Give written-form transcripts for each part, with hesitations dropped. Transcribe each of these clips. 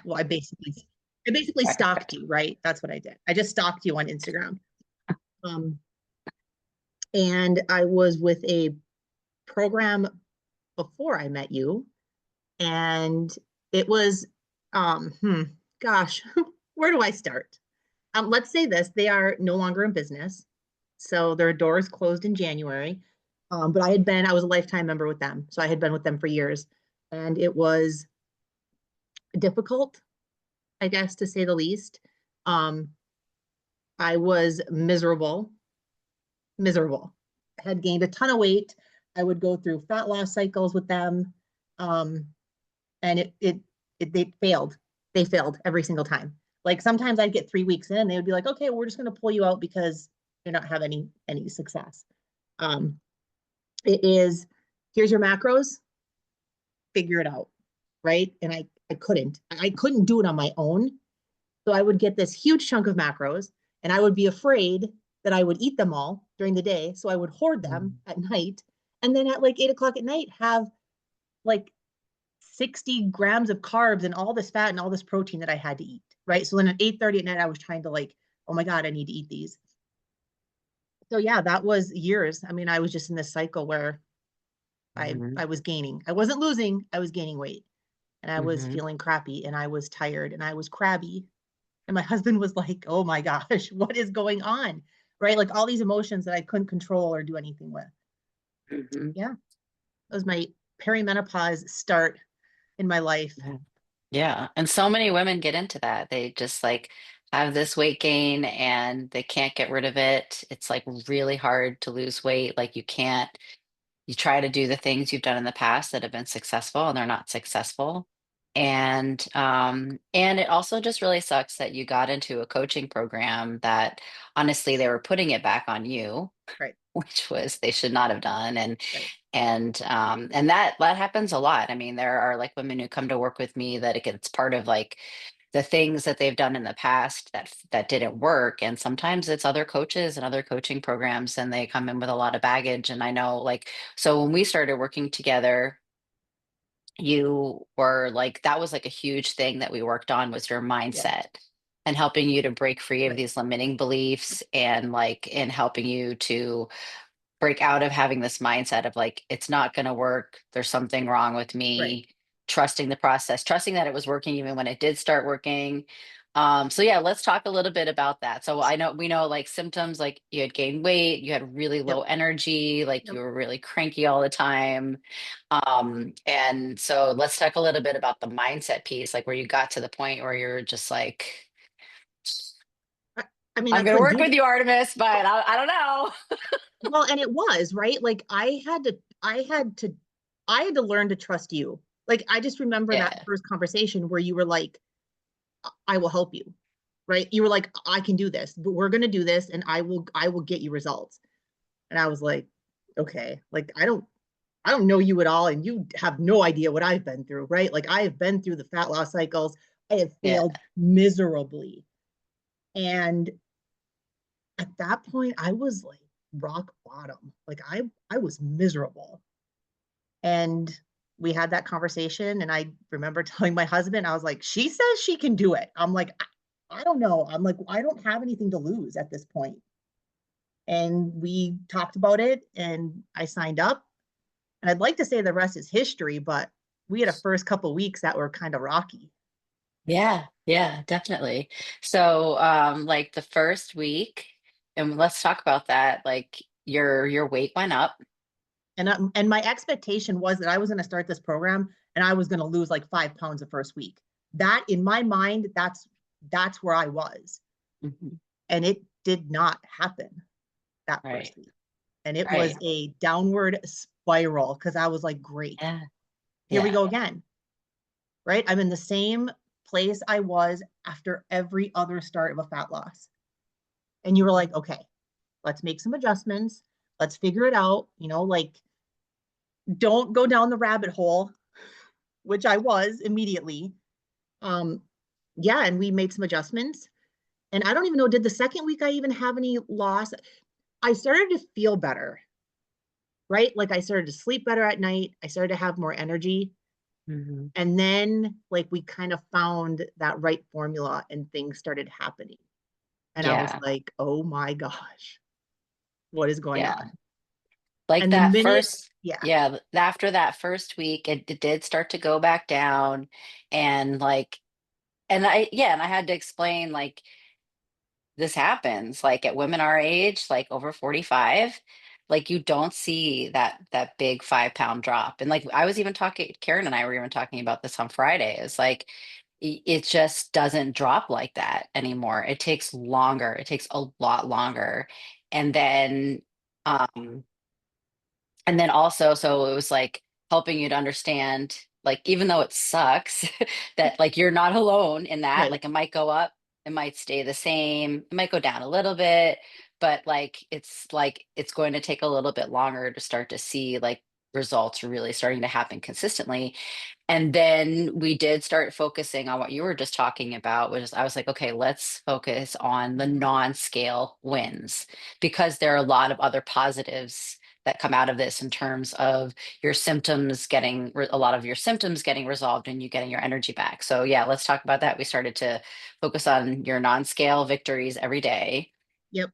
Well, I basically stalked you, right? That's what I did. I just stalked you on Instagram. Um, and I was with a program before I met you, and it was, gosh, where do I start? Let's say this: they are no longer in business, so their doors closed in January. But I was a lifetime member with them, so I had been with them for years, and it was difficult, I guess, to say the least. Um, I was miserable, miserable. I had gained a ton of weight. I would go through fat loss cycles with them. Um, and they failed. They failed every single time. Like sometimes I'd get 3 weeks in and they would be like, okay, we're just going to pull you out because you're not having any success. Um, it is, here's your macros, figure it out. Right. And I couldn't do it on my own. So I would get this huge chunk of macros and I would be afraid that I would eat them all during the day. So I would hoard them at night. And then at like 8 o'clock at night, have like 60 grams of carbs and all this fat and all this protein that I had to eat. Right. So then at 8:30 at night, I was trying to like, oh my God, I need to eat these. So yeah, that was years. I mean, I was just in this cycle where I Hmm. I was gaining. I wasn't losing, I was gaining weight. And I was Hmm. feeling crappy and I was tired and I was crabby. And my husband was like, oh my gosh, what is going on? Right. Like all these emotions that I couldn't control or do anything with. Hmm. Yeah. That was my perimenopause start in my life. Yeah. Yeah. And so many women get into that. They just like have this weight gain and they can't get rid of it. It's like really hard to lose weight. Like you try to do the things you've done in the past that have been successful and they're not successful. And it also just really sucks that you got into a coaching program that honestly they were putting it back on you, Right. which was they should not have done. And Right. and that happens a lot. I mean, there are like women who come to work with me that it gets part of like the things that they've done in the past that didn't work, and sometimes it's other coaches and other coaching programs and they come in with a lot of baggage. And I know like, so when we started working together, you were like, that was like a huge thing that we worked on was your Yeah. mindset and helping you to break free of Right. these limiting beliefs, and like in helping you to break out of having this mindset of like, it's not going to work. There's something wrong with Right. me. Trusting the process, trusting that it was working even when it did start working. So yeah, let's talk a little bit about that. So I know we know like symptoms, like you had gained weight, you had really low Yep. energy, like you Yep. were really cranky all the time. And so let's talk a little bit about the mindset piece, like where you got to the point where you're just like, I, I mean, I I'm going to couldn't work do with this. you, Artemis, but I don't know. Well, and it was, right? Like I had to learn to trust you. Like I just remember that Yeah. first conversation where you were like, I will help you. Right? You were like, I can do this, but we're gonna do this and I will get you results. And I was like, okay, like I don't know you at all, and you have no idea what I've been through, right? Like I have been through the fat loss cycles. I have Yeah. failed miserably. And at that point, I was like rock bottom. Like I was miserable. And we had that conversation, and I remember telling my husband, I was like, she says she can do it. I'm like, I don't know. I'm like, I don't have anything to lose at this point. And we talked about it and I signed up. And I'd like to say the rest is history, but we had a first couple of weeks that were kind of rocky. Yeah, yeah, definitely. So, like the first week, and let's talk about that. Like your weight went up. And my expectation was that I was going to start this program and I was going to lose like 5 pounds the first week. That in my mind, that's where I was. Mhm. And it did not happen that Right, first week. And it was right. a downward spiral because I was like, great, Yeah, here we yeah, go again. Right. I'm in the same place I was after every other start of a fat loss. And you were like, okay, let's make some adjustments. Let's figure it out. Like don't go down the rabbit hole, which I was immediately. Um, yeah, and we made some adjustments. And I don't even know, did the second week I even have any loss? I started to feel better, right? Like I started to sleep better at night. I started to have more energy. Mhm. And then like we kind of found that right formula and things started happening. And I was Yeah. like, oh my gosh, what is going Yeah. on? Like And the that minute, first, yeah, yeah, after that first week, it did start to go back down. And like, and I had to explain, like, this happens, like at women our age, like over 45, like you don't see that big 5 pound drop. And like I was even talking, Karen and I were even talking about this on Friday. It's like it just doesn't drop like that anymore. It takes longer. It takes a lot longer. And then um and then also, so it was like helping you to understand, like, even though it sucks, that like you're not alone in that. right. Like it might go up, it might stay the same, it might go down a little bit, but like it's going to take a little bit longer to start to see like results really starting to happen consistently. And then we did start focusing on what you were just talking about, which is I was like, okay, let's focus on the non-scale wins, because there are a lot of other positives that come out of this in terms of your symptoms getting a lot of your symptoms getting resolved and you getting your energy back. So yeah, let's talk about that. We started to focus on your non-scale victories every day. Yep.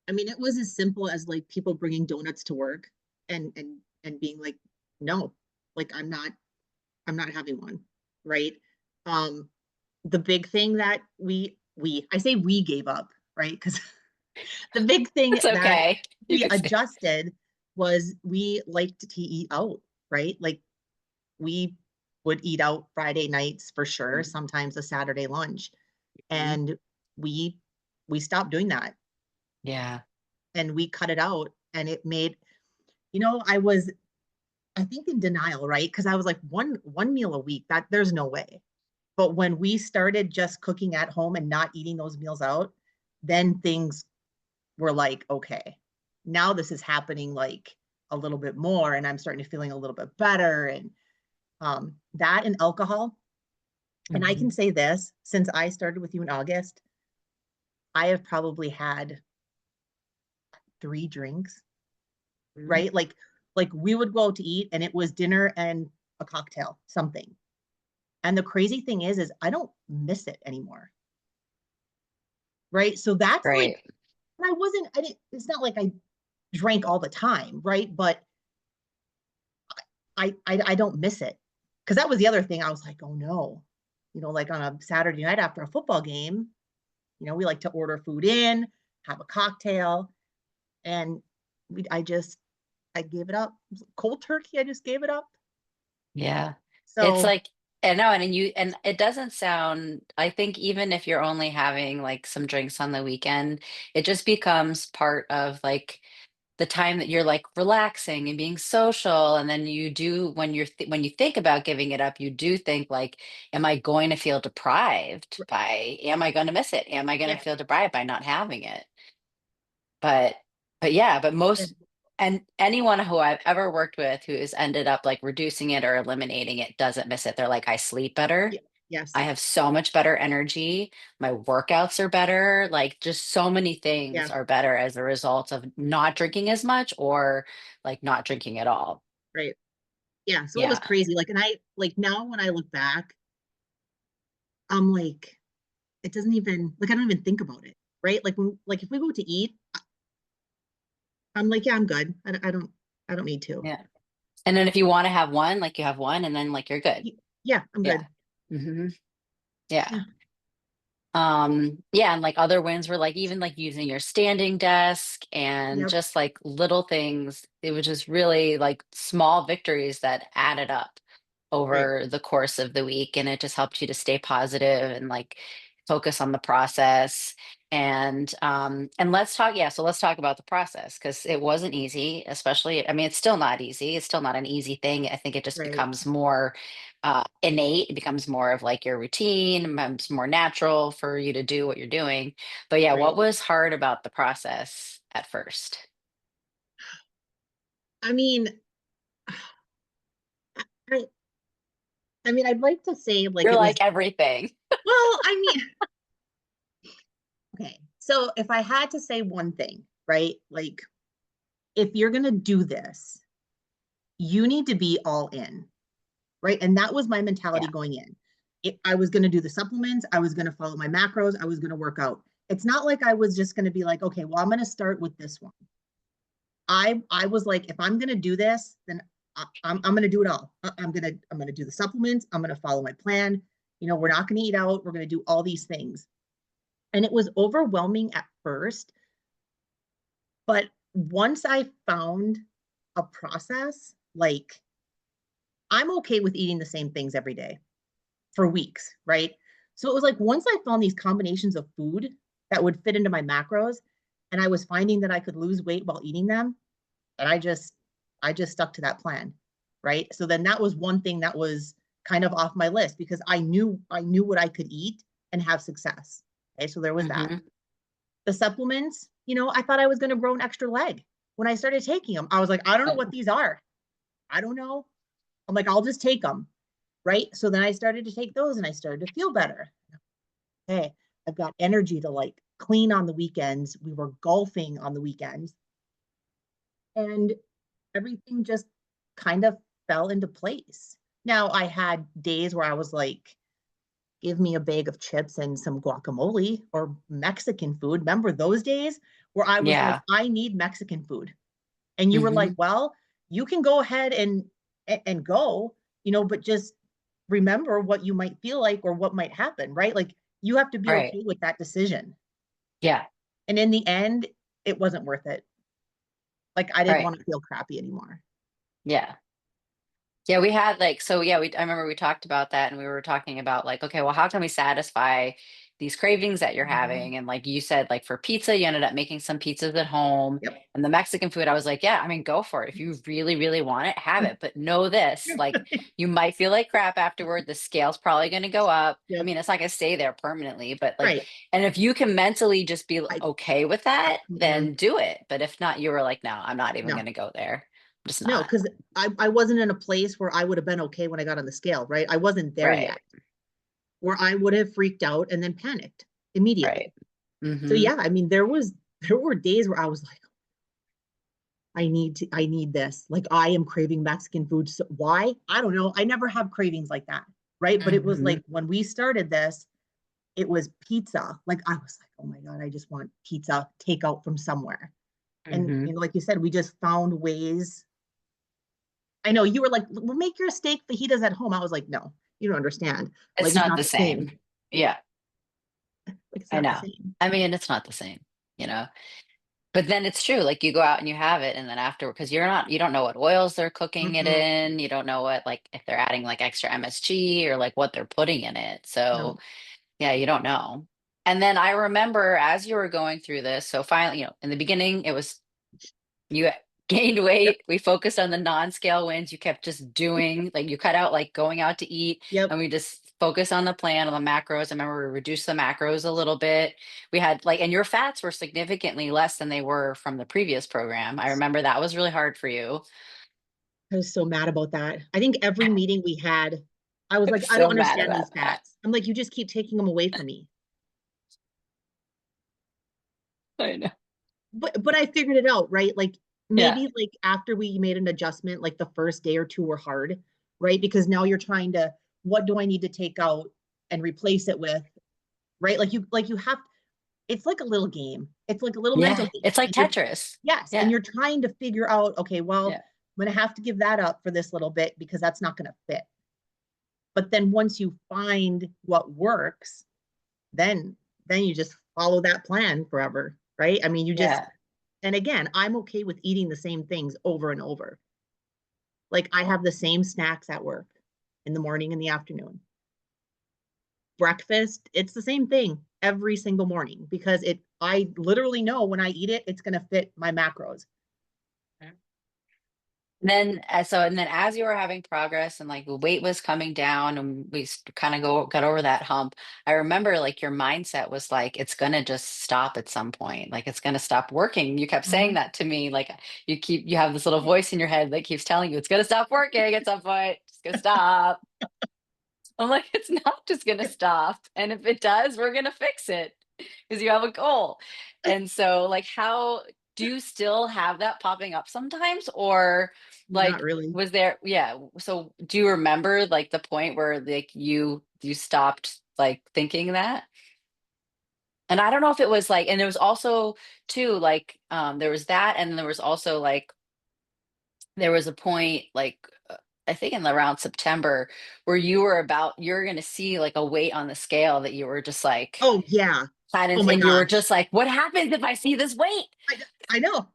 I mean, it was as simple as like people bringing donuts to work and being like, no, like I'm not having one, right? Um, the big thing that I say we gave up, right? Because the big thing It's that okay. You we can say, adjusted was we liked to eat out, right? Like we would eat out Friday nights for sure, sometimes a Saturday lunch. Mhm. And we we stopped doing that Yeah. and we cut it out and it made, I was I think in denial, right? Because I was like one meal a week, that there's no way. But when we started just cooking at home and not eating those meals out, then things were like, okay, now this is happening like a little bit more and I'm starting to feeling a little bit better. And that and alcohol. And I can Mhm. say this, since I started with you in August, I have probably had 3 drinks, Mhm. right? Like we would go out to eat and it was dinner and a cocktail, something. And the crazy thing is I don't miss it anymore. Right. So that's Great. like, I didn't, it's not like I drank all the time, right? But I don't miss it. Cause that was the other thing. I was like, oh no, like on a Saturday night after a football game, we like to order food in, have a cocktail, and I gave it up. Cold turkey, I just gave it up. Yeah. It's So like, and no, and it doesn't sound, I think even if you're only having like some drinks on the weekend, it just becomes part of like the time that you're like relaxing and being social. And then you do, when you think about giving it up, you do think like, am I going to feel deprived am I going to miss it? Am I going yeah, to feel deprived by not having it? But yeah, but yeah, most, and anyone who I've ever worked with who has ended up like reducing it or eliminating it doesn't miss it. They're like, I sleep better. yeah, yes, I have so much better energy. My workouts are better. Like just so many yeah, things are better as a result of not drinking as much or like not drinking at all. right. Yeah. So it was Yeah. crazy. Like, and I like now when I look back, I'm like, it doesn't even like I don't even think about it, right? Like if we go to eat, I'm like, yeah, I'm good. I don't need to. Yeah. And then if you want to have one, like you have one and then like you're good. Yeah, I'm Yeah. good. Hmm. Yeah. Yeah. Yeah, and like other wins were like even like using your standing desk and Yep. just like little things. It was just really like small victories that added up Right. over the course of the week, and it just helped you to stay positive and like focus on the process. And let's talk, yeah, so let's talk about the process because it wasn't easy, especially, I mean, it's still not easy. It's still not an easy thing. I think it just Right. becomes more innate. It becomes more of like your routine, it becomes more natural for you to do what you're doing. But yeah, what Right. was hard about the process at first? I mean, I, I mean, I'd like to say like You're it like was, everything. well, I mean, okay. So if I had to say one thing, right? Like if you're going to do this, you need to be all in, right? And that was my mentality Yeah. going in. I was going to do the supplements. I was going to follow my macros. I was going to work out. It's not like I was just going to be like, okay, well, I'm going to start with this one. I was like, if I'm going to do this, then I'm going to do it all. I'm going to do the supplements. I'm going to follow my plan. You know, we're not going to eat out. We're going to do all these things. And it was overwhelming at first. But once I found a process, like I'm okay with eating the same things every day for weeks, right? So it was like once I found these combinations of food that would fit into my macros, and I was finding that I could lose weight while eating them, and I just stuck to that plan, right? So then that was one thing that was kind of off my list because I knew what I could eat and have success. Okay, so there was that. Hmm. The supplements, I thought I was going to grow an extra leg. When I started taking them, I was like, I don't know what these are. I don't know. I'm like, I'll just take them. Right. So then I started to take those and I started to feel better. Hey, I've got energy to like clean on the weekends. We were golfing on the weekends and everything just kind of fell into place. Now I had days where I was like, give me a bag of chips and some guacamole or Mexican food. Remember those days where I was like, Yeah. I need Mexican food. And you were like, Hmm. well, you can go ahead and go, but just remember what you might feel like or what might happen, right? Like you have to be Right. okay with that decision. Yeah. And in the end, it wasn't worth it. Like I didn't Right. want to feel crappy anymore. Yeah. Yeah, we had like, so yeah, I remember we talked about that and we were talking about like, okay, well, how can we satisfy these cravings that you're Mhm. having? And like you said, like for pizza, you ended up making some pizzas at home. Yep. And the Mexican food, I was like, yeah, I mean, go for it. If you really, really want it, have it. But know this, like you might feel like crap afterward. The scale's probably going to go up. I Yep. mean, it's not going to stay there permanently, but like, Right. and if you can mentally just be I okay with that, mhm. then do it. But if not, you were like, no, I'm not even No, going to go there. I'm just no, not. because I wasn't in a place where I would have been okay when I got on the scale, right? I wasn't there yet, Right. where I would have freaked out and then panicked immediately. Right. So Mhm. yeah, I mean, there were days where I was like, I need this. Like I am craving Mexican food. So why? I don't know. I never have cravings like that. Right. But it was Mhm. like when we started this, it was pizza. Like I was like, oh my God, I just want pizza takeout from somewhere. And Mhm. like you said, we just found ways. I know you were like, well, make your steak fajitas at home. I was like, no, you don't understand. Like It's it's not not the the same. same. Yeah, Like it's I not the know. same. I mean, it's not the same, you know? But then it's true, like, you go out and you have it, and then after, because you don't know what oils they're cooking it Mm-mm, in, you don't know what, like, if they're adding, like, extra MSG or, like, what they're putting in it, so, no. yeah, you don't know. And then I remember as you were going through this, so finally, in the beginning, it was you gained Yep. weight. We focused on the non-scale wins. You kept just doing like you cut out like going out to eat, Yep. and we just focus on the plan on the macros. I remember we reduced the macros a little bit. We had like, and your fats were significantly less than they were from the previous program. I remember that was really hard for you. I was so mad about that. I think every meeting we had, I was I'm like, I don't so mad understand about these that. fats. I'm like, you just keep taking them away from me. I know. But I figured it out, right? Like Yeah. maybe like after we made an adjustment, like the first day or two were hard, right? Because now you're trying to, what do I need to take out and replace it with, right? Like you have, it's like a little game. It's like a little mental Yeah. game. It's like And you're, Tetris. yes, and Yeah. you're trying to figure out, okay, well, Yeah. I'm gonna have to give that up for this little bit because that's not gonna fit. But then once you find what works, then then you just follow that plan forever, right? I mean, you just, Yeah. and again, I'm okay with eating the same things over and over. Like I have the same snacks at work in the morning and the afternoon. Breakfast, it's the same thing every single morning because I literally know when I eat it, it's going to fit my macros. Then and then as you were having progress and like the weight was coming down and we kind of got over that hump, I remember like your mindset was like it's gonna just stop at some point, like it's gonna stop working. You kept saying Mhm. that to me, like you have this little voice in your head that keeps telling you it's gonna stop working at some point, it's gonna stop. I'm like, it's not just gonna stop, and if it does, we're gonna fix it because you have a goal. And so, like, how do you still have that popping up sometimes, or Not Like, really. was there, yeah. So do you remember like the point where like you stopped like thinking that? And I don't know if it was like, and there was also too, like, there was that, and there was also like, there was a point like, I think in around September where you're gonna see like a weight on the scale that you were just like, Oh, yeah. kind Oh of, my and you were gosh. just like, what happens if I see this weight? I know.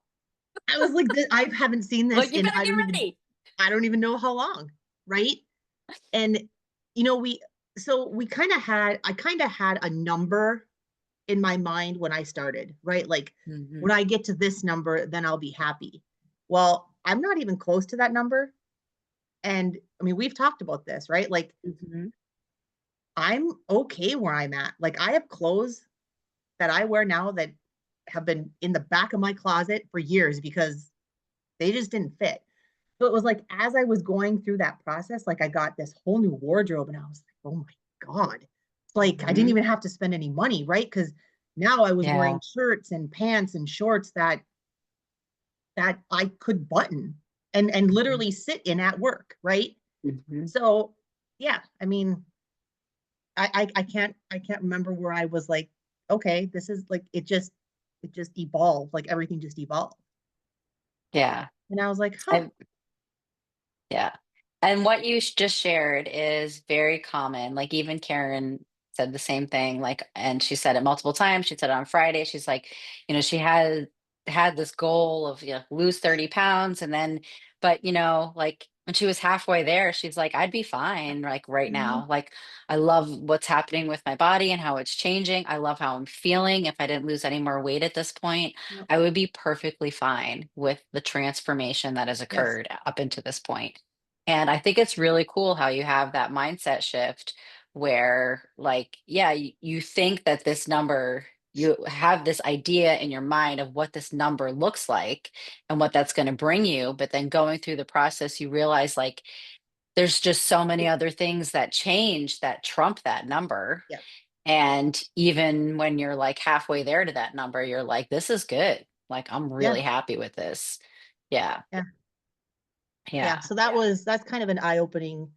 I was like, I haven't seen this Like, you in better get ready. I don't even know how long, right? And you know, we kind of had I kind of had a number in my mind when I started, right? Like when Hmm. I get to this number, then I'll be happy. Well, I'm not even close to that number. And I mean, we've talked about this, right? Like Hmm. I'm okay where I'm at. Like I have clothes that I wear now that have been in the back of my closet for years because they just didn't fit. So it was like as I was going through that process, like I got this whole new wardrobe and I was like, oh my God. It's like I didn't Hmm. even have to spend any money, right? Because now I was Yeah. wearing shirts and pants and shorts that I could button and Hmm. literally sit in at work, right? Hmm. So yeah, I mean, I can't remember where I was like, okay, this is like it just evolved, like everything just evolved. Yeah. And I was like, huh, I Yeah. And what you just shared is very common. Like even Karen said the same thing. Like, and she said it multiple times. She said it on Friday. She's like, she had this goal of, lose 30 pounds. And then, but like when she was halfway there, she's like, I'd be fine like right mhm, now. Like I love what's happening with my body and how it's changing. I love how I'm feeling. If I didn't lose any more weight at this point, yep, I would be perfectly fine with the transformation that has yes, occurred up into this point. And I think it's really cool how you have that mindset shift where, like, yeah, you think that this number, you have this idea in your mind of what this number looks like and what that's going to bring you. But then going through the process, you realize, like, there's just so many other things that change that trump that number. yeah, And even when you're like halfway there to that number, you're like, this is good. Like, I'm yeah, really happy with this. Yeah. yeah, yeah. Yeah. So that's kind of an eye-opening.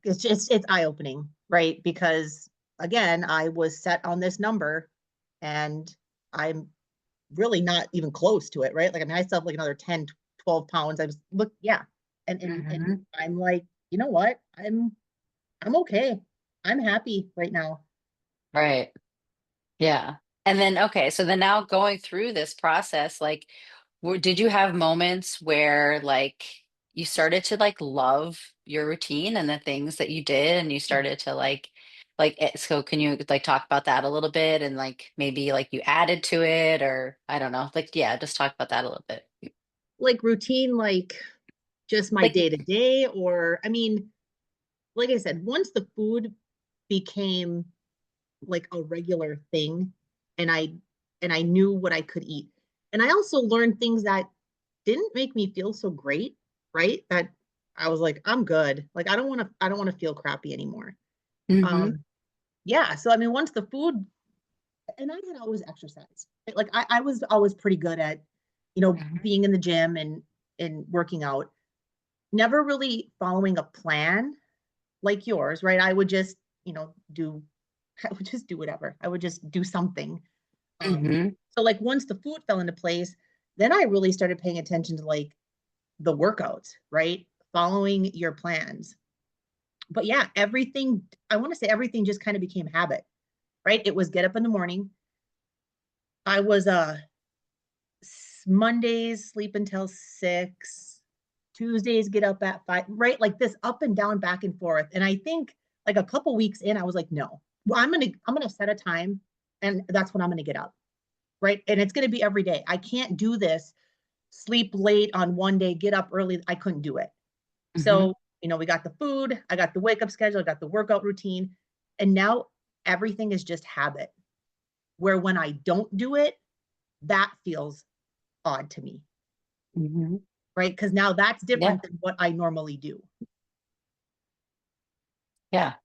It's eye-opening, right? Because again, I was set on this number and I'm really not even close to it, right? Like I mean, I still have like another 10, 12 pounds. I was look, yeah. And Hmm. I'm like, you know what? I'm okay. I'm happy right now. Right. Yeah. And then, okay, so then now going through this process, like, did you have moments where like you started to like love your routine and the things that you did and you started to so can you like talk about that a little bit and like maybe like you added to it or I don't know, like, yeah, just talk about that a little bit. Like routine, like just my Like, day to day, or I mean, like I said, once the food became like a regular thing and I knew what I could eat. And I also learned things that didn't make me feel so great, right? That I was like, I'm good. Like I don't want to feel crappy anymore. mm-hmm, Um yeah, so I mean once the food and I had always exercise. Like I was always pretty good at, hmm, being in the gym and working out. Never really following a plan like yours, right? I would just, do I would just do whatever. I would just do something. hmm, So like once the food fell into place, then I really started paying attention to like the workouts, right? Following your plans. But yeah, everything, I want to say everything just kind of became habit, right? It was get up in the morning. I was Mondays sleep until 6, Tuesdays get up at 5, right? Like this up and down, back and forth. And I think like a couple weeks in, I was like, no, well, I'm gonna set a time and that's when I'm gonna get up. Right. And it's gonna be every day. I can't do this, sleep late on one day, get up early. I couldn't do it. hmm. So, we got the food, I got the wake up schedule, I got the workout routine, and now everything is just habit. Where when I don't do it, that feels odd to me, Hmm. right? Because now that's Yeah. different than what I normally do. Yeah.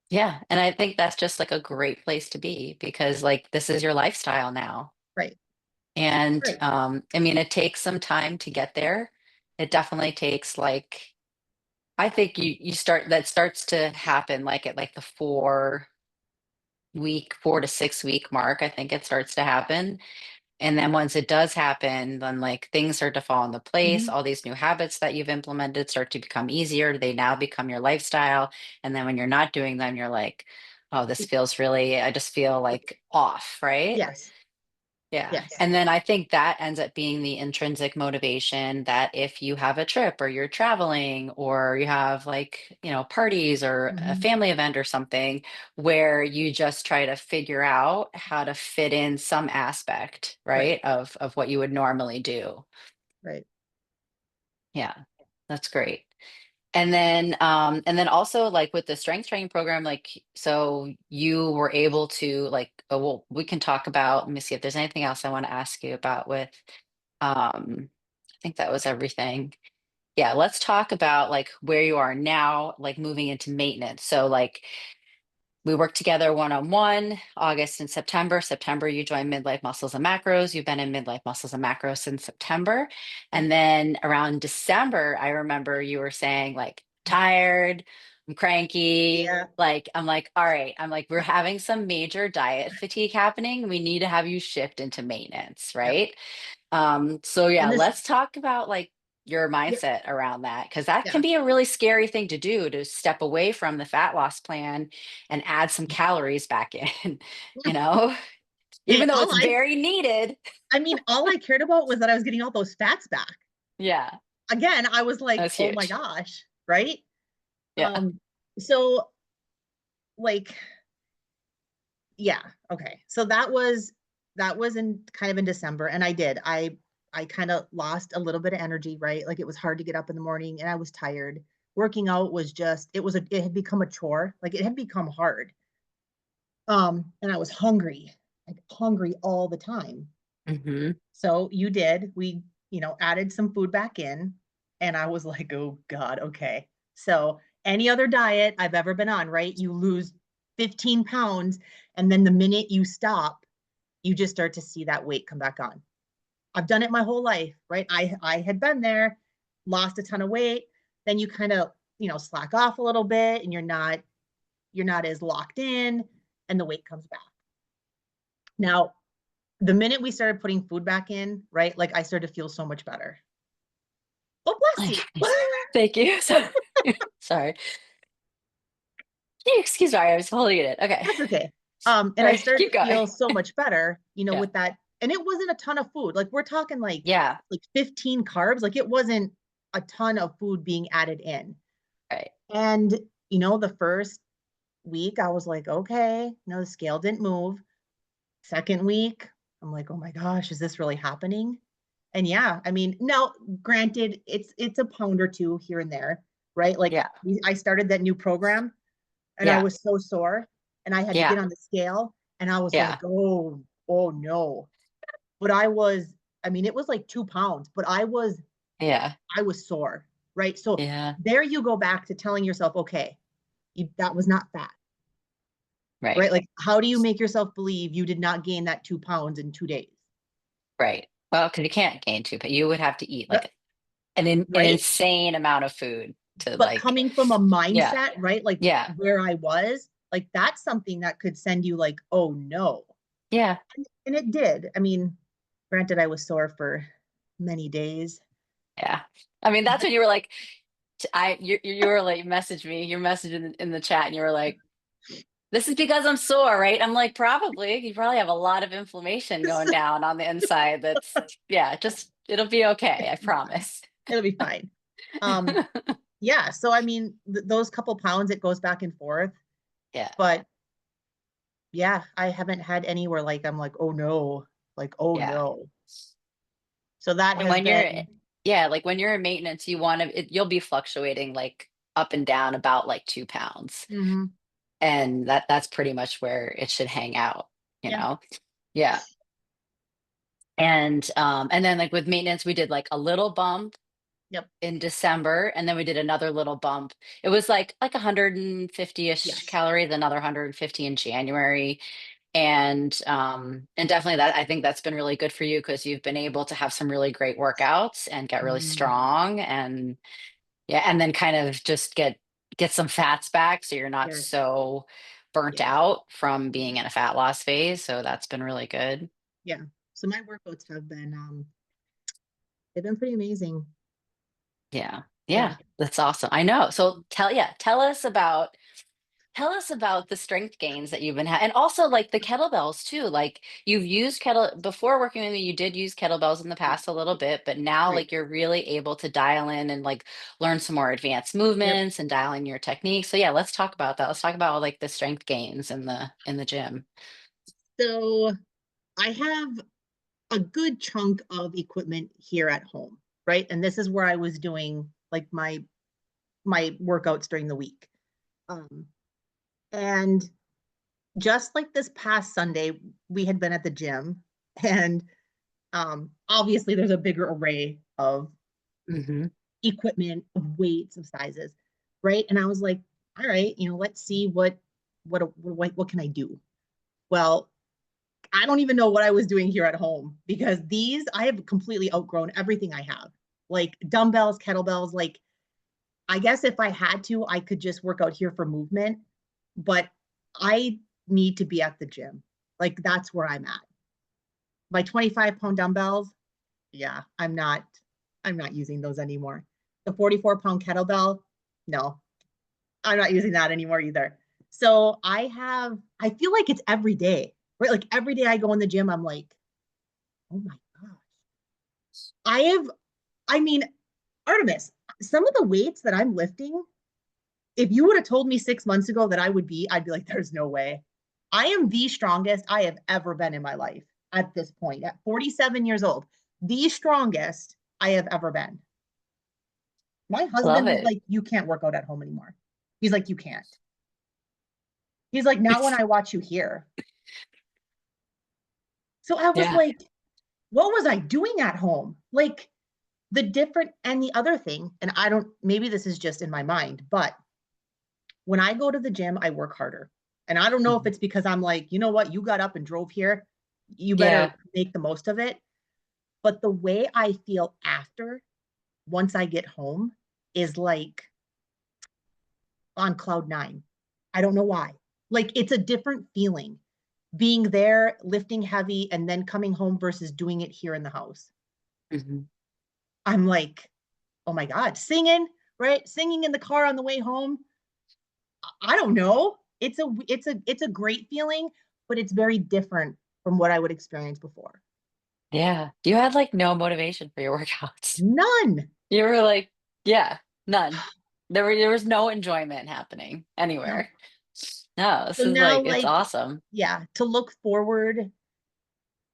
Yeah. And I think that's just like a great place to be because like this is your lifestyle now. Right. And Right. I mean, it takes some time to get there. It definitely takes like, I think you start, that starts to happen like at like the 4 to 6 week mark. I think it starts to happen. And then once it does happen, then like things start to fall into place. Mhm. All these new habits that you've implemented start to become easier. They now become your lifestyle. And then when you're not doing them, you're like, oh, this feels really, I just feel like off, right? Yes, Yeah. yes. And then I think that ends up being the intrinsic motivation that if you have a trip or you're traveling or you have like, parties or a Mhm. family event or something where you just try to figure out how to fit in some aspect, Right, right, of what you would normally do. right. Yeah. That's great. And then also like with the strength training program, like so you were able to like, oh, well, we can talk about, let me see if there's anything else I want to ask you about with I think that was everything. Yeah, let's talk about like where you are now, like moving into maintenance. So like we worked together one on one, August and September. September, you joined Midlife Muscles and Macros. You've been in Midlife Muscles and Macros since September. Yep. And then around December, I remember you were saying, like, tired, I'm cranky. Yeah, Like, I'm like, all right, I'm like, we're having some major diet fatigue happening. We need to have you shift into maintenance, yep. right? So yeah, And this, let's talk about like your yeah, mindset around that because that can yeah. be a really scary thing to do, to step away from the fat loss plan and add some calories back in, you know, Hey, even though it's very needed. I mean, all I cared about was that I was getting all those fats back. Yeah, Again, I was like, that's oh my huge. gosh, right? Yeah. Um, so like, yeah, okay. So that was in kind of in December, and I kind of lost a little bit of energy, right? Like it was hard to get up in the morning, and I was tired. Working out was just it had become a chore, like it had become hard. And I was hungry, like hungry all the time. Hmm. So we, added some food back in, and I was like, oh God, okay. So any other diet I've ever been on, right? You lose 15 pounds, and then the minute you stop, you just start to see that weight come back on. I've done it my whole life, right? I had been there, lost a ton of weight, then you kind of, slack off a little bit and you're not as locked in and the weight comes back. Now, the minute we started putting food back in, right? Like I started to feel so much better. Oh, bless you. Thank you. Sorry. Sorry. Excuse me. I was holding it in. Okay. That's okay. And All I right. started Keep to going. feel so much better, Yeah. with that. And it wasn't a ton of food. Like we're talking Yeah. like 15 carbs. Like it wasn't a ton of food being added in. Right. And the first week I was like, okay, no, the scale didn't move. Second week, I'm like, oh my gosh, is this really happening? And yeah, I mean, now granted, it's a pound or two here and there, right? Like Yeah. I started that new program and I Yeah. was so sore and I had to Yeah. get on the scale and I was like, Yeah. oh no. But I mean, it was like 2 pounds, but Yeah. I was sore, right? So Yeah. there you go back to telling yourself, okay, that was not fat, Right. right? Like, how do you make yourself believe you did not gain that 2 pounds in 2 days? Right. Well, because you can't gain two, but you would have to eat Yep. like an Right. insane amount of food to But like, coming from a yeah, mindset, right? Like yeah, where I was, like that's something that could send you like, oh no. yeah, And it did. I mean, granted, I was sore for many days. yeah. I mean, that's when you were like, you were like, message me, you messaged in the chat, and you were like, this is because I'm sore, right? I'm like, probably. You probably have a lot of inflammation going down on the inside. That's yeah. Just it'll be okay. I promise. It'll be fine. Um, yeah. So I mean, those couple pounds, it goes back and forth. Yeah, But yeah, I haven't had anywhere like I'm like, oh no, like oh yeah. no. So that And has when you're, been. yeah, like when you're in maintenance, you want to, you'll be fluctuating like up and down about like 2 pounds. Mhm. And that's pretty much where it should hang out, you Yeah. know? Yeah. And then like with maintenance, we did like a little bump Yep. in December, and then we did another little bump. It was like 150-ish Yes. calories, another 150 in January. And definitely that, I think that's been really good for you because you've been able to have some really great workouts and get really Mm, strong, and yeah, and then kind of just get some fats back so you're not yes, so burnt yes, out from being yes, in a fat loss phase. So that's been really good. yeah. So my workouts have been, they've been pretty amazing. Yeah. Yeah. Yeah. That's awesome. I know. So tell us about the strength gains that you've been having, and also like the kettlebells too. Like you've used before working with me, you did use kettlebells in the past a little bit, but now Right. like you're really able to dial in and like learn some more advanced Yep. movements and dial in your technique. So yeah, let's talk about that. Let's talk about like the strength gains in the gym. So I have a good chunk of equipment here at home, right? And this is where I was doing like my workouts during the week. Um, and just like this past Sunday, we had been at the gym, and obviously there's a bigger array of Hmm. equipment, of weights, of sizes, right? And I was like, all right, let's see what can I do? Well, I don't even know what I was doing here at home because these I have completely outgrown everything I have. Like dumbbells, kettlebells, like I guess if I had to, I could just work out here for movement, but I need to be at the gym. Like that's where I'm at. My 25-pound dumbbells, yeah, I'm not using those anymore. The 44-pound kettlebell, no, I'm not using that anymore either. So I feel like it's every day, right? Like every day I go in the gym, I'm like, oh my gosh. I have, I mean, Artemis, some of the weights that I'm lifting, if you would have told me 6 months ago that I'd be like, there's no way. I am the strongest I have ever been in my life at this point, at 47 years old, the strongest I have ever been. My Love husband was it. like, you can't work out at home anymore. He's like, you can't. He's like, not when I watch you here. So I was Yeah. like, what was I doing at home? Like and the other thing, and I don't, maybe this is just in my mind, but when I go to the gym, I work harder. And I don't know if Mhm. it's because I'm like, you know what, you got up and drove here, you Yeah. better make the most of it. But the way I feel after, once I get home, is like on cloud nine. I don't know why. Like it's a different feeling being there, lifting heavy, and then coming home versus doing it here in the house. Mhm. I'm like, oh my God, singing, right? Singing in the car on the way home. I don't know. It's a great feeling, but it's very different from what I would experience before. Yeah. You had like no motivation for your workouts. None. You were like, yeah, none. There was no enjoyment happening No. anywhere. No, this So is now, like it's like, awesome. yeah, to look forward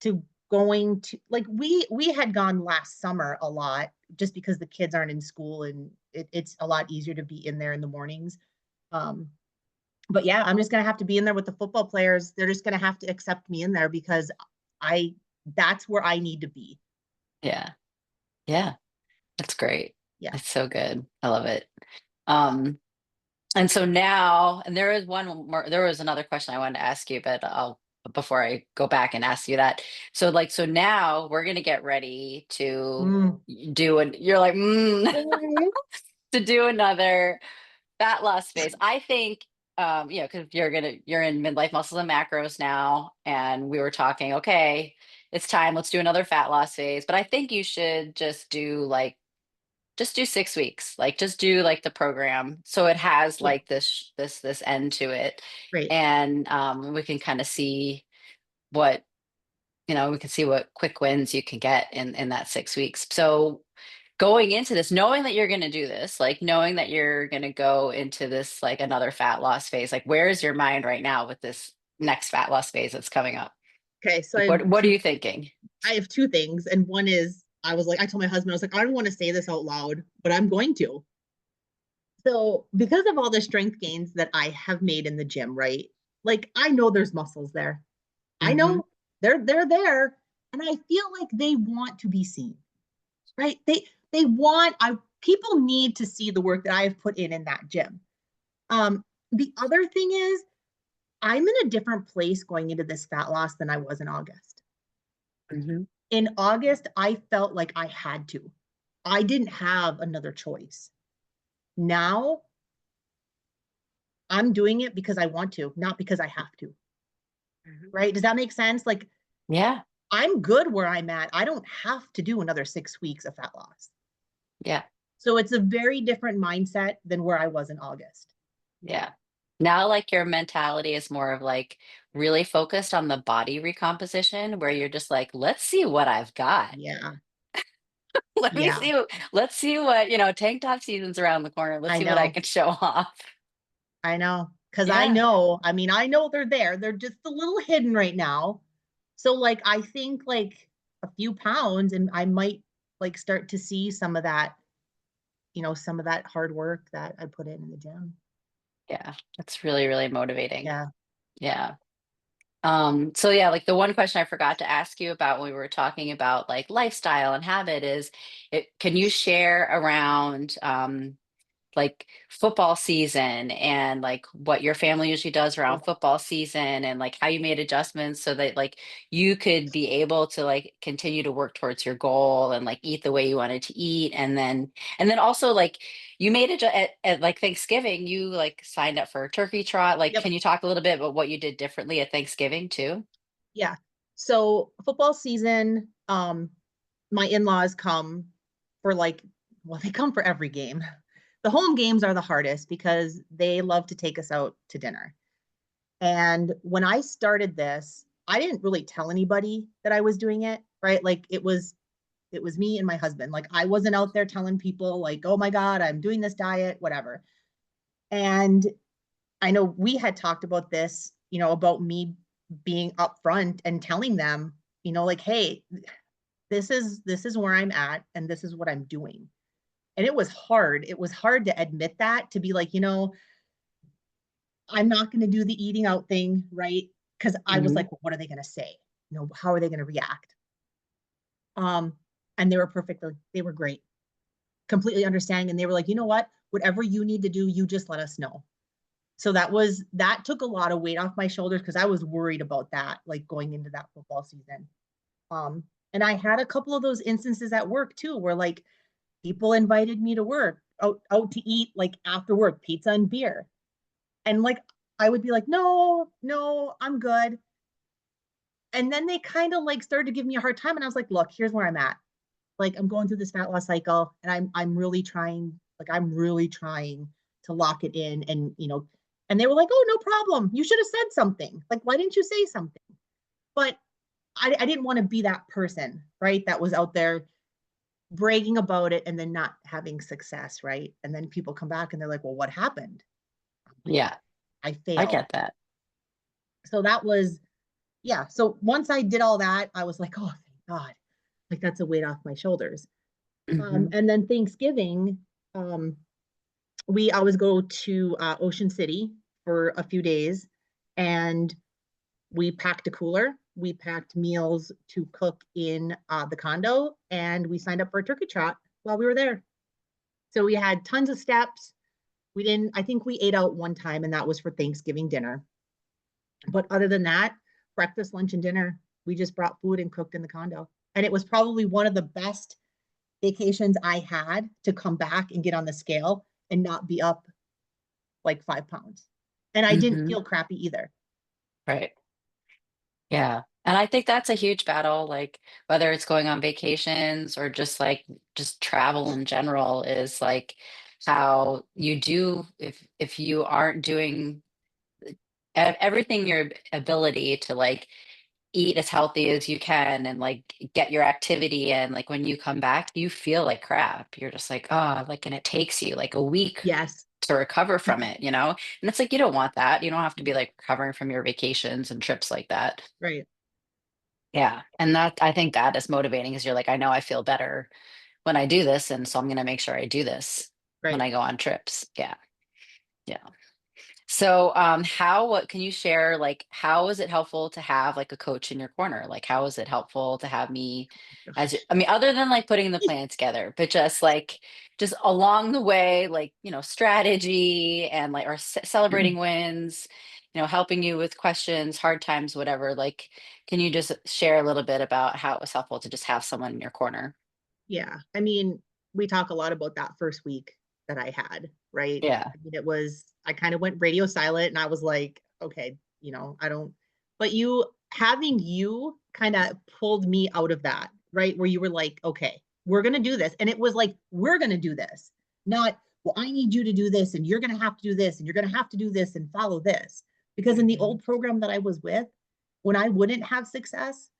to going to like we had gone last summer a lot just because the kids aren't in school and it's a lot easier to be in there in the mornings. Um, but yeah, I'm just gonna have to be in there with the football players. They're just gonna have to accept me in there because I that's where I need to be. Yeah. Yeah. That's great. Yeah. It's so good. I love it. Um, and so now, and there is one more, there was another question I wanted to ask you, but I'll before I go back and ask you that. So like, so now we're gonna get ready to Mm. do and you're like, Mhm. to do another fat loss phase. I think, because you're in midlife muscles and macros now, and we were talking, okay, it's time, let's do another fat loss phase. But I think you should just do 6 weeks, like just do like the program so it has Yeah, like this end to it, great. and we can kind of see what we can see what quick wins you can get in that 6 weeks. So going into this, knowing that you're going to do this, like knowing that you're going to go into this like another fat loss phase, like where is your mind right now with this next fat loss phase that's coming up? Okay, so Like what are you thinking? I have two things, and one is I told my husband, I was like, I don't want to say this out loud, but I'm going to. So because of all the strength gains that I have made in the gym, right? Like I know there's muscles there. I Hmm. know they're there, and I feel like they want to be seen, right? They want I people need to see the work that I have put in that gym. Um, the other thing is I'm in a different place going into this fat loss than I was in August. Hmm. In August, I felt like I had to. I didn't have another choice. Now I'm doing it because I want to, not because I have to. Right? Does that make sense? Like, Yeah. I'm good where I'm at. I don't have to do another 6 weeks of fat loss. Yeah. So it's a very different mindset than where I was in August. Yeah. Now, like your mentality is more of like really focused on the body recomposition, where you're just like, let's see what I've got. Yeah. Let me Yeah. see. Let's see what, tank top season's around the corner. Let's I see what I know. can show off. I know. Cause Yeah. I mean, I know they're there. They're just a little hidden right now. So like I think like a few pounds and I might like start to see some of that, some of that hard work that I put in the gym. Yeah. That's really, really motivating. Yeah. Yeah. So yeah, like the one question I forgot to ask you about when we were talking about like lifestyle and habit is can you share around like football season and like what your family usually does around Oh, football season and like how you made adjustments so that like you could be able to like continue to work towards your goal and like eat the way you wanted to eat and then also like you made it at like Thanksgiving you like signed up for a turkey trot, like yep. can you talk a little bit about what you did differently at Thanksgiving too? Yeah. So football season, my in-laws come for like, well, they come for every game. The home games are the hardest because they love to take us out to dinner. And when I started this, I didn't really tell anybody that I was doing it, right? Like it was me and my husband. Like I wasn't out there telling people like, "Oh my god, I'm doing this diet, whatever." And I know we had talked about this, about me being upfront and telling them, like, "Hey, this is where I'm at and this is what I'm doing." And it was hard. It was hard to admit that, to be like, I'm not going to do the eating out thing, right? Because I was Hmm. like, well, what are they going to say? How are they going to react? Um, and they were perfect. They were great, completely understanding. And they were like, you know what? Whatever you need to do, you just let us know. So that took a lot of weight off my shoulders because I was worried about that, like going into that football season. And I had a couple of those instances at work too, where like people invited me to work out to eat like after work, pizza and beer. And like I would be like, no, no, I'm good. And then they kind of like started to give me a hard time. And I was like, look, here's where I'm at. Like I'm going through this fat loss cycle and I'm really trying to lock it in and they were like, oh, no problem. You should have said something. Like, why didn't you say something? But I didn't want to be that person, right? That was out there bragging about it and then not having success, right? And then people come back and they're like, well, what happened? Yeah, I I failed. get that. So that was, yeah. So once I did all that, I was like, oh, thank God. Like that's a weight off my shoulders. Hmm. And then Thanksgiving, um, we always go to Ocean City for a few days and we packed a cooler. We packed meals to cook in the condo and we signed up for a turkey trot while we were there. So we had tons of steps. I think we ate out one time and that was for Thanksgiving dinner. But other than that, breakfast, lunch, and dinner, we just brought food and cooked in the condo. And it was probably one of the best vacations I had to come back and get on the scale and not be up like 5 pounds. And I didn't Hmm. feel crappy either. Right. Yeah. And I think that's a huge battle, like whether it's going on vacations or just travel in general, is like how you do if you aren't doing everything your ability to like eat as healthy as you can and like get your activity in, like when you come back, you feel like crap. You're just like, oh, like, and it takes you like a week Yes. to recover from it. And it's like you don't want that. You don't have to be like recovering from your vacations and trips like that. Right. Yeah. And that I think that is motivating because you're like, I know I feel better when I do this. And so I'm going to make sure I do this when Right. I go on trips. Yeah. Yeah. So how what can you share, like how is it helpful to have like a coach in your corner? Like how is it helpful to have me I mean, other than like putting the plan together, but just along the way, like, strategy and like or celebrating wins helping you with questions, hard times, whatever. Like, can you just share a little bit about how it was helpful to just have someone in your corner? Yeah. I mean, we talk a lot about that first week that I had, right? Yeah. I mean, I kind of went radio silent and I was like, okay, I don't, but having you kind of pulled me out of that, right? Where you were like, okay, we're going to do this. And it was like, we're going to do this, not, well, I need you to do this and you're going to have to do this and you're going to have to do this and follow this. Because in the Mhm. old program that I was with, when I wouldn't have success,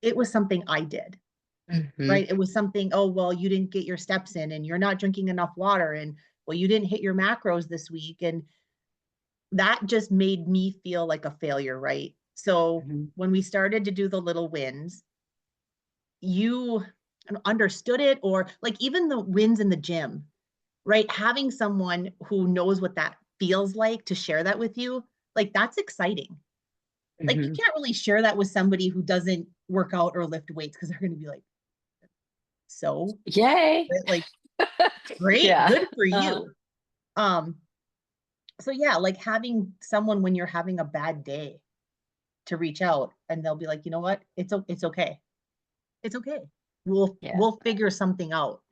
it was something I did, Mhm. right? It was something, oh, well, you didn't get your steps in and you're not drinking enough water. And well, you didn't hit your macros this week. And that just made me feel like a failure, right? So Mhm. when we started to do the little wins, you understood it, or like even the wins in the gym, right? Having someone who knows what that feels like to share that with you, like that's exciting. Like you Mhm. can't really share that with somebody who doesn't work out or lift weights because they're going to be like, so, Yay. right? Like, great, Yeah. good for Uh, you. Um, so yeah, like having someone when you're having a bad day to reach out and they'll be like, you know what? It's okay. It's okay. yeah. We'll figure something out.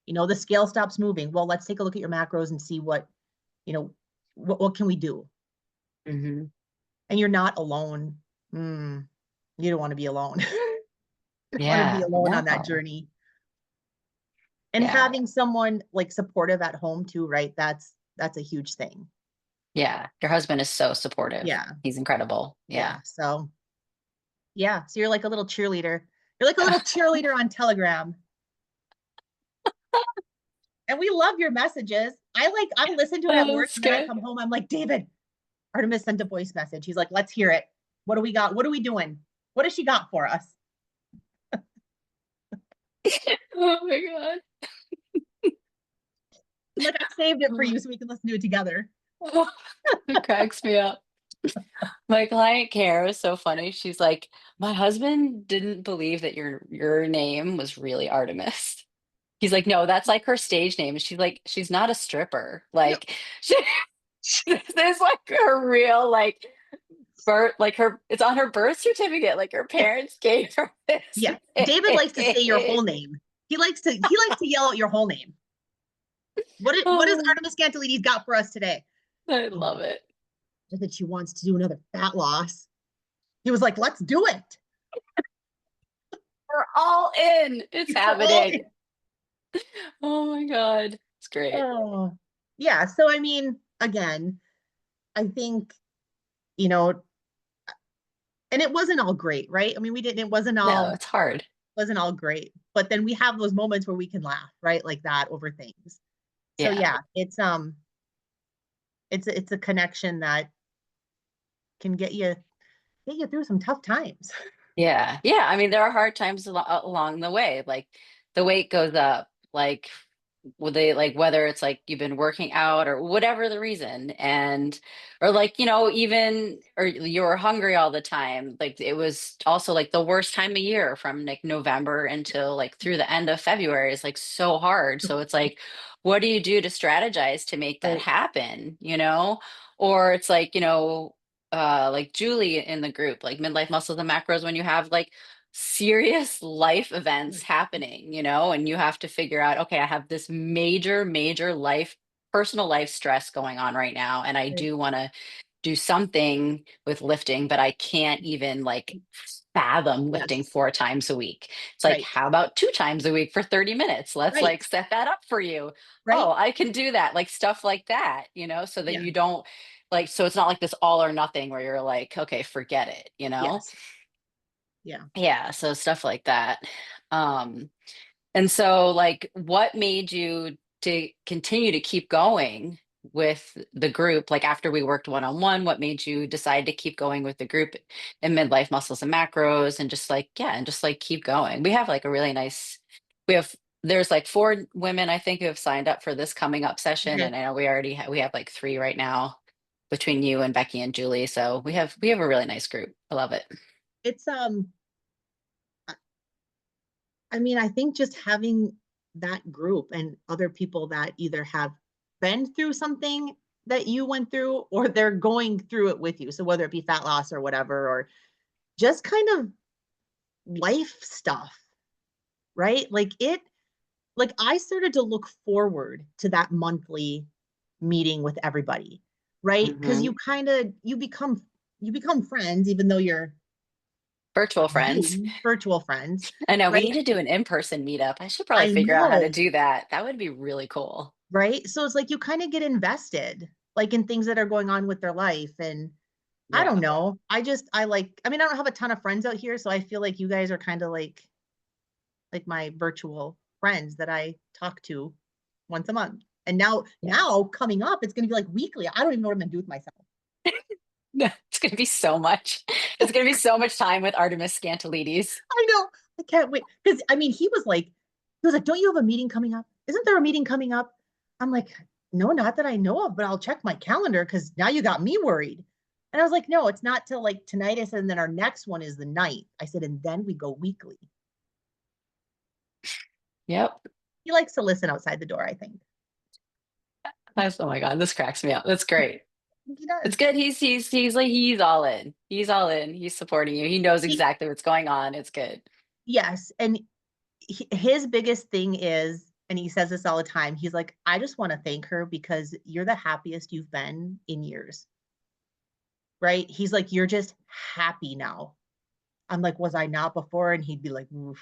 The scale stops moving. Well, let's take a look at your macros and see you know, what can we do? Mhm. And you're not alone. Mm, you don't want to be alone. You don't want to be Yeah. alone on that No. journey. And Yeah. having someone like supportive at home too, right? That's a huge thing. Yeah. Your husband is so supportive. Yeah. He's incredible. Yeah. Yeah. So yeah. So you're like a little cheerleader. You're like a little cheerleader on Telegram. And we love your messages. I listen to it at Oh, work that's and then I good. come home. I'm like, David, Artemis sent a voice message. He's like, let's hear it. What do we got? What are we doing? What has she got for us? Oh my God. I'm like, I saved it for Oh, you so we can listen to it together. it cracks me up. My client Kara is so funny. She's like, my husband didn't believe that your name was really Artemis. He's like, no, that's like her stage name. And she's like, she's not a stripper. Yep. Like this is like her real like birth, like her it's on her birth certificate. Like her parents gave her this Yeah. David likes to say your name. whole name. He likes to yell out your whole name. What is Oh, Artemis Scantilides got for us today? I Oh, love it. that she wants to do another fat loss. He was like, let's do it. We're all in. It's We're all happening. Oh my God. It's great. oh yeah. So I mean, again, I think, you know, and it wasn't all great, right? I mean, it No, it's hard. wasn't all great. But then we have those moments where we can laugh, right? Like that over things. So Yeah. yeah, it's a connection that can get you through some tough times. Yeah. Yeah. I mean, there are hard times along the way. Like the weight goes up, like would they like whether it's like you've been working out or whatever the reason, and or like, even or you were hungry all the time. Like it was also like the worst time of year from like November until like through the end of February is like so hard. So it's like, what do you do to strategize to make that Right. happen? Or it's like Julie in the group, like Midlife Muscles and Macros, when you have like serious life events happening, and you have to figure out, okay, I have this major, major personal life stress going on right now, and I Right. do want to do something with lifting, but I can't even like fathom lifting Yes. 4 times a week. It's like, Right. how about 2 times a week for 30 minutes? Let's Right. like set that up for you. Right. Oh, I can do that. Like stuff like that, so that Yeah. you don't like, so it's not like this all or nothing where you're like, okay, forget it. Yes. Yeah. Yeah, so stuff like that. Um, and so like what made you to continue to keep going with the group? Like after we worked one-on-one, what made you decide to keep going with the group in Midlife Muscles and Macros, and just like, yeah, and just like keep going? We have like a really nice, we have there's like 4 women I think who have signed up for this coming up session, Okay. and I know we have like 3 right now between you and Becky and Julie. So we have a really nice group. I love it. It's I mean, I think just having that group and other people that either have been through something that you went through, or they're going through it with you. So whether it be fat loss or whatever, or just kind of life stuff, right? Like I started to look forward to that monthly meeting with everybody, right? Because Hmm. you become friends, even though you're Virtual on friends. Zoom, virtual friends, I know we right? need to do an in-person meetup. I should probably I figure out how to know, do that. That would be really cool. right? So it's like you kind of get invested, like in things that are going on with their life. And I Yeah. don't know. I mean, I don't have a ton of friends out here, so I feel like you guys are kind of like my virtual friends that I talk to once a month. And Yeah. now coming up, it's gonna be like weekly. I don't even know what I'm gonna do with myself. No, it's gonna be so much. It's gonna be so much time with Artemis Scantilides. I know. I can't wait. Because I mean, he was like, don't you have a meeting coming up? Isn't there a meeting coming up? I'm like, no, not that I know of, but I'll check my calendar because now you got me worried. And I was like, no, it's not till like tonight. I said, and then our next one is the ninth. I said, and then we go weekly. Yep. He likes to listen outside the door, I think. That's, oh my God, this cracks me up. That's great. I think he does. It's good. He's like he's all in. He's all in. He's supporting you. He knows He, exactly what's going on. It's good. yes. And his biggest thing is, and he says this all the time, he's like, I just want to thank her because you're the happiest you've been in years. Right? He's like, you're just happy now. I'm like, was I not before? And he'd be like, oof.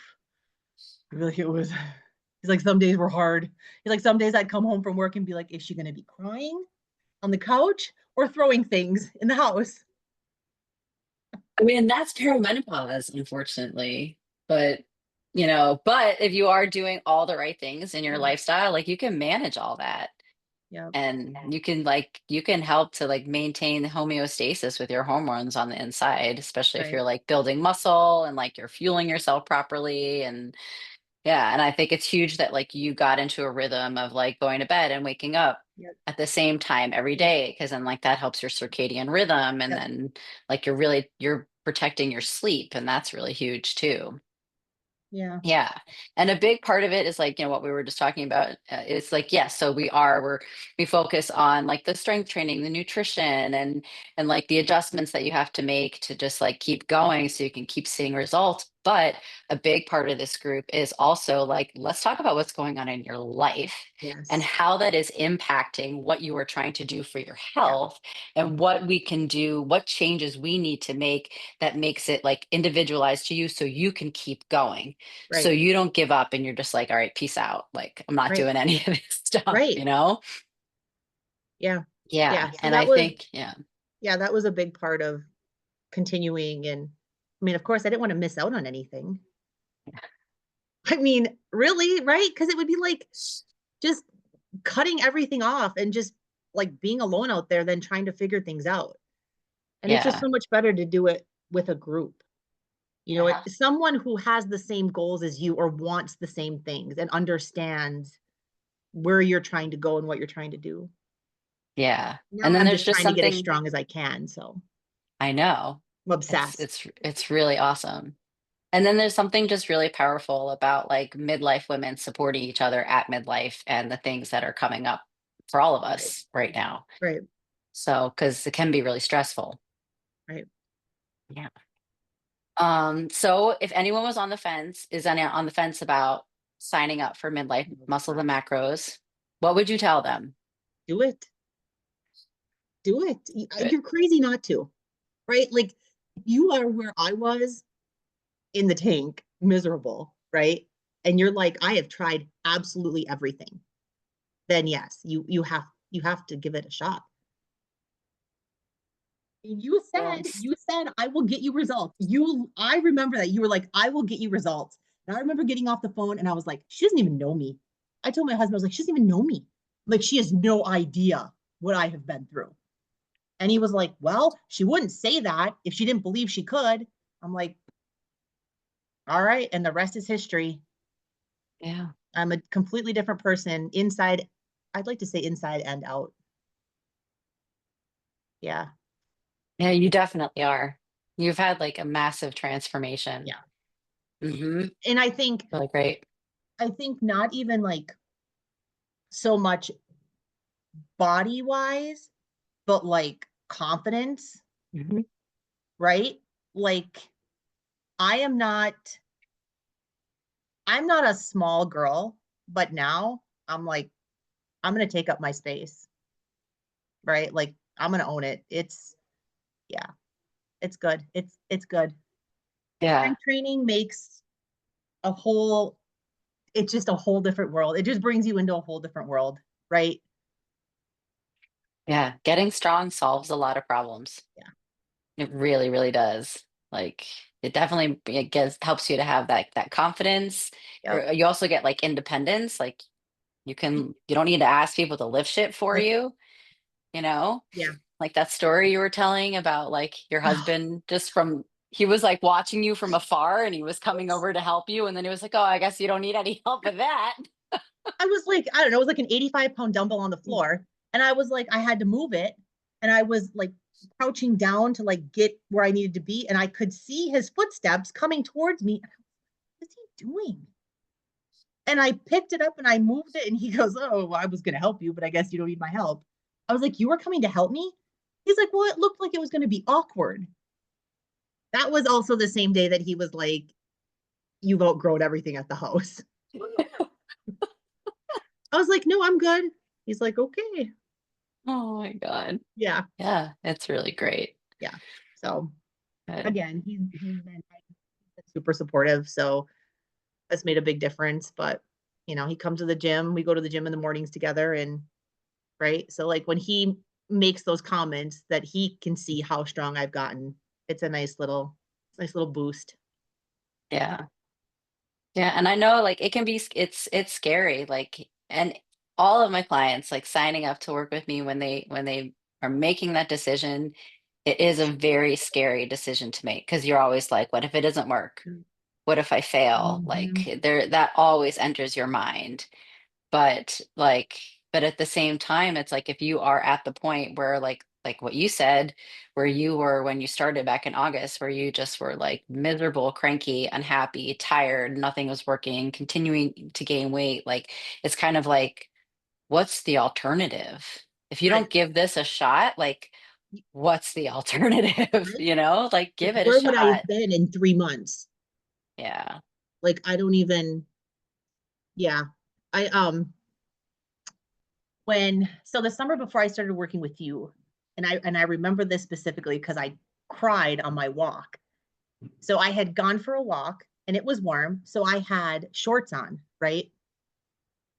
Really, it was. He's like, some days were hard. He's like, some days I'd come home from work and be like, is she going to be crying on the couch or throwing things in the house? I mean, that's perimenopause, unfortunately. But but if you are doing all the right things in your Yeah. lifestyle, like you can manage all that. Yeah. And you can help to like maintain homeostasis with your hormones on the inside, especially if Right. you're like building muscle and like you're fueling yourself properly. And yeah, and I think it's huge that like you got into a rhythm of like going to bed and waking up Yep. at the same time every day, because then like that helps your circadian rhythm, and Yep. then like you're protecting your sleep, and that's really huge too. Yeah. Yeah. And a big part of it is like, what we were just talking about. It's like, yes, so we focus on like the strength training, the nutrition, and like the adjustments that you have to make to just like keep going so you can keep seeing results. But a big part of this group is also like, let's talk about what's going on in your life and Yes. how that is impacting what you are trying to do for your Yeah. health, and what we can do, what changes we need to make that makes it like individualized to you so you can keep going, so Right. you don't give up and you're just like, all right, peace out. Like, I'm not Right. doing any of this stuff, Right. Yeah. Yeah. Yeah. So And I think, yeah. that was a big part of continuing. And I mean, of course, I didn't want to miss out on anything. I mean, really, right? Because it would be like just cutting everything off and just like being alone out there than trying to figure things out. And it's just Yeah. so much better to do it with a group. Yeah. Someone who has the same goals as you or wants the same things and understands where you're trying to go and what you're trying to do. Yeah. Now And then I'm there's just just trying to get as something, strong as I can. So I know. I'm It's obsessed. it's it's really awesome. And then there's something just really powerful about like midlife women supporting each other at midlife and the things that are coming up for all of Right. us right now. Right. So, because it can be really stressful. Right. Yeah. So if anyone was on the fence, is any on the fence about signing up for midlife muscle the macros, what would you tell them? Do it. Do it. Good. You're crazy not to. Right. Like you are where I was in the tank, miserable. Right. And you're like, I have tried absolutely everything. Then yes, you have to give it a shot. Yes. You said I will get you results. I remember that you were like, I will get you results. And I remember getting off the phone and I was like, she doesn't even know me. I told my husband, I was like, she doesn't even know me. Like she has no idea what I have been through. And he was like, well, she wouldn't say that if she didn't believe she could. I'm like, all right. And the rest is history. Yeah. I'm a completely different person inside. I'd like to say inside and out. Yeah. Yeah, you definitely are. You've had like a massive transformation. Yeah. Mm-hmm. And Really great. I think not even like so much body wise, but like confidence, Mhm. right? Like I am not, I'm not a small girl, but now I'm like, I'm going to take up my space, right? Like I'm going to own it. Yeah, it's good. It's good. Yeah. Strength training makes a whole, it's just a whole different world. It just brings you into a whole different world, right? Yeah. Getting strong solves a lot of problems. Yeah. It really, really does. Like it definitely it gets helps you to have that confidence. Yep. You also get like independence. Like you don't need to ask people to lift shit for Like, you, you know? yeah. Like that story you were telling about like your husband just from he was like watching you from afar and he was coming over to help you and then he was like, "Oh, I guess you don't need any help with that." I was like, I don't know, it was like an 85-pound dumbbell on the floor. And I was like, I had to move it. And I was like crouching down to like get where I needed to be. And I could see his footsteps coming towards me. What's he doing? And I picked it up and I moved it. And he goes, "Oh, well, I was going to help you, but I guess you don't need my help." I was like, "You were coming to help me?" He's like, "Well, it looked like it was going to be awkward." That was also the same day that he was like, "You've outgrown everything at the house." I was like, "No, I'm good." He's like, "Okay." Oh my God. Yeah. Yeah, it's really great. Yeah. So Good. again, he's been super supportive. So that's made a big difference. But he comes to the gym. We go to the gym in the mornings together, and right. So like when he makes those comments that he can see how strong I've gotten, it's a nice little boost. Yeah. Yeah, and I know like it can be it's scary like and all of my clients like signing up to work with me when they are making that decision, it is a very scary decision to make because you're always like, what if it doesn't work? What if I fail? Mhm. Like there that always enters your mind. But like but at the same time, it's like if you are at the point where like what you said, where you were when you started back in August, where you just were like miserable, cranky, unhappy, tired, nothing was working, continuing to gain weight, like it's kind of like, what's the alternative? If you Right. don't give this a shot, like what's the alternative? Right. You know, like Like, give it a where would I shot. have been in 3 months? Yeah. Like I don't even. Yeah. I when so the summer before I started working with you, and I remember this specifically because I cried on my walk. So I had gone for a walk and it was warm, so I had shorts on, right?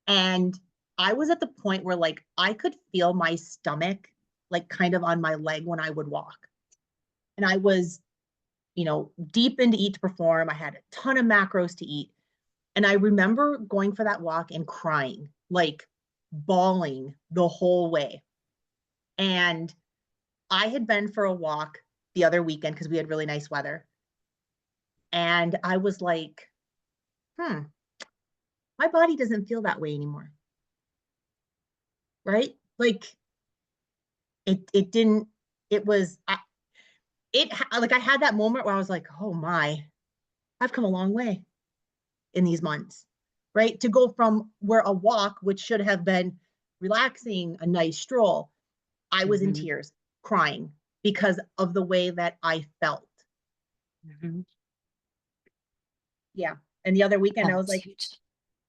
And I was at the point where like I could feel my stomach like kind of on my leg when I would walk. And I was, deep into Eat to Perform. I had a ton of macros to eat. And I remember going for that walk and crying, like bawling the whole way. And I had been for a walk the other weekend because we had really nice weather. And I was like, my body doesn't feel that way anymore. Right. Like it didn't, it was, like I had that moment where I was like, oh my, I've come a long way in these months. Right. To go from where a walk, which should have been relaxing, a nice stroll, I was in Hmm. tears, crying because of the way that I felt. Hmm. Yeah. And the other weekend, Yeah, I was that's like, huge.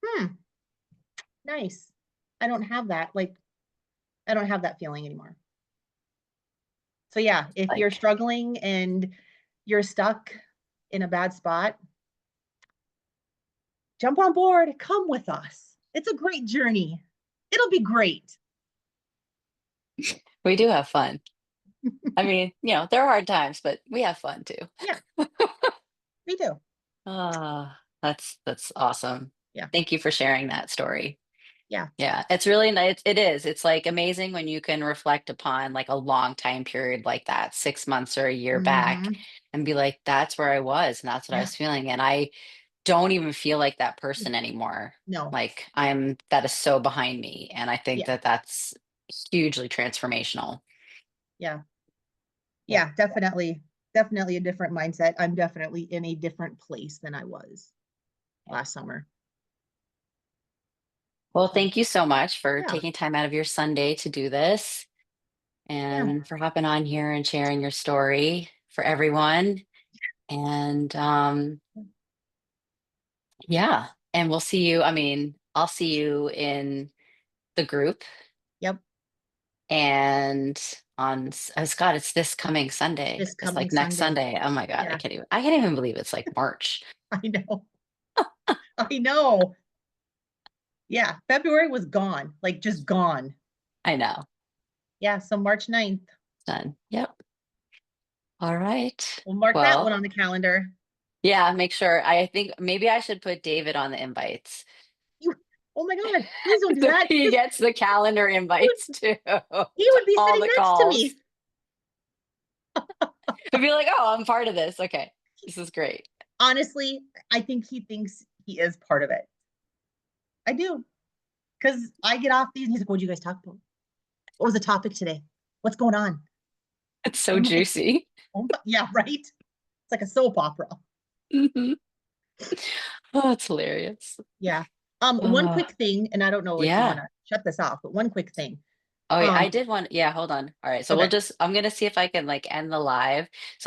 hmm, nice. I don't have that. Like, I don't have that feeling anymore. So, yeah, if you're Like, struggling and you're stuck in a bad spot, jump on board, come with us. It's a great journey. It'll be great. we do have fun. I mean, there are hard times, but we have fun too. Yeah, we do. Ah, that's awesome. Yeah. Thank you for sharing that story. Yeah. Yeah, it's really nice. It is. It's like amazing when you can reflect upon like a long time period like that, 6 months or a year back, Hmm. and be like, that's where I was, and that's what I Yeah. was feeling. And I don't even feel like that person anymore. No. Like that is so behind me. And I think Yeah. that that's hugely transformational. Yeah. Yeah. Yeah. Definitely. Definitely a different mindset. I'm definitely in a different place than I was Yeah. last summer. Well, So, thank you so much for yeah. taking time out of your Sunday to do this. and for hopping on here and sharing your story for everyone. And yeah, and we'll see you. I mean, I'll see you in the group Yep, and oh Scott, it's this coming Sunday. this It's coming like next Sunday. Sunday. Oh my God, Yeah, I can't even believe it's like March. I know. I know. Yeah, February was gone, like just gone. I know. Yeah, so March 9th. Done. Yep. All right. We'll mark that one Well, on the calendar. yeah, make sure. I think maybe I should put David on the invites You, oh my God, please don't do so that. he gets the calendar He would, invites too to he would be all sitting the next to calls. me. He'll be like, "Oh, I'm part of this. Okay, this is great." Honestly, I think he thinks he is part of it. I do. Because I get off these and he's like, what did you guys talk about? What was the topic today? What's going on? It's so I'm like, juicy. oh, yeah, right. It's like a soap opera. Mhm. Oh, it's hilarious. Yeah. One Oh, quick thing, and I don't know if you want yeah. to shut this off, but one quick thing. Oh, yeah. Um, I did want. Yeah, hold on. All right. So okay. I'm gonna see if I can like end the live. So